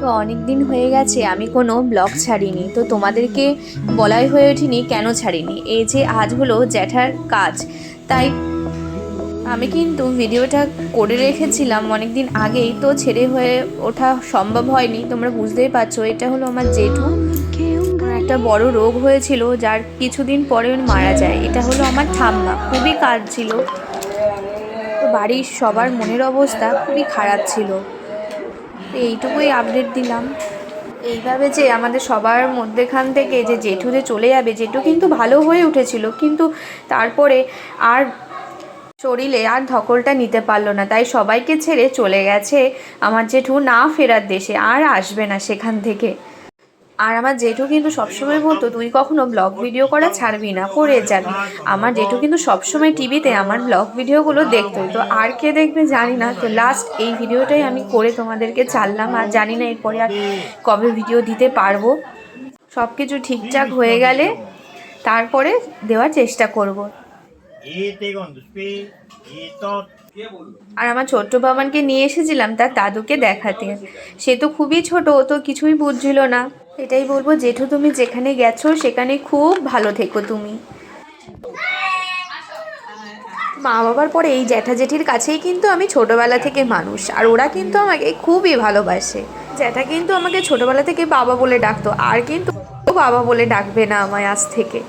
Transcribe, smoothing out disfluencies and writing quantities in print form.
তো অনেক দিন হয়ে গেছে আমি কোনো ব্লগ ছাড়িনি, তো তোমাদেরকে বলাই হয়ে ওঠেনি কেন ছাড়িনি। এই যে আজ হলো জ্যাঠার কাজ, তাই আমি কিন্তু ভিডিওটা করে রেখেছিলাম অনেক দিন আগেই, তো ছেড়ে হয়ে ওঠা সম্ভব হয়নি। তোমরা বুঝতেই পারছো, এটা হলো আমার জেঠু। একটা বড় রোগ হয়েছিল, যার কিছুদিন পরে মারা যায়। এটা হলো আমার ঠাম্মা, খুবই কাঁদছিল। তো বাড়ির সবার মনের অবস্থা খুবই খারাপ ছিল। তো এইটুকুই আপডেট দিলাম। এইভাবে যে আমাদের সবার মধ্যেখান থেকে যে জেঠু যে চলে যাবে, জেঠু কিন্তু ভালো হয়ে উঠেছিল, কিন্তু তারপরে আর শরীরে আর ধকলটা নিতে পারলো না, তাই সবাইকে ছেড়ে চলে গেছে আমার জেঠু না ফেরার দেশে, আর আসবে না সেখান থেকে। আর আমার জেঠু কিন্তু সবসময় বলতো, তুই কখনো ব্লগ ভিডিও করা ছাড়বি না, করে যাবি। আমার জেঠু কিন্তু সবসময় টিভিতে আমার ব্লগ ভিডিওগুলো দেখতো। তো আর কে দেখবে জানি না, তো লাস্ট এই ভিডিওটাই আমি করে তোমাদেরকে ছাড়লাম। আর জানি না এরপরে আর কবে ভিডিও দিতে পারবো। সব কিছু ঠিকঠাক হয়ে গেলে তারপরে দেওয়ার চেষ্টা করব। আর আমার ছোট্ট বাবানকে নিয়ে এসেছিলাম তার দাদুকে দেখাতে। সে তো খুবই ছোট, ও তো কিছুই বুঝছিল না। এটাই বলবো, জেঠু তুমি যেখানে গেছো সেখানে খুব ভালো থেকো তুমি। মা বাবার পরে এই জ্যাঠা জেঠির কাছেই কিন্তু আমি ছোটবেলা থেকে মানুষ, আর ওরা কিন্তু আমাকে খুবই ভালোবাসে। জ্যাঠা কিন্তু আমাকে ছোটবেলা থেকে বাবা বলে ডাকতো, আর কিন্তু বাবা বলে ডাকবে না আমায় আজ থেকে।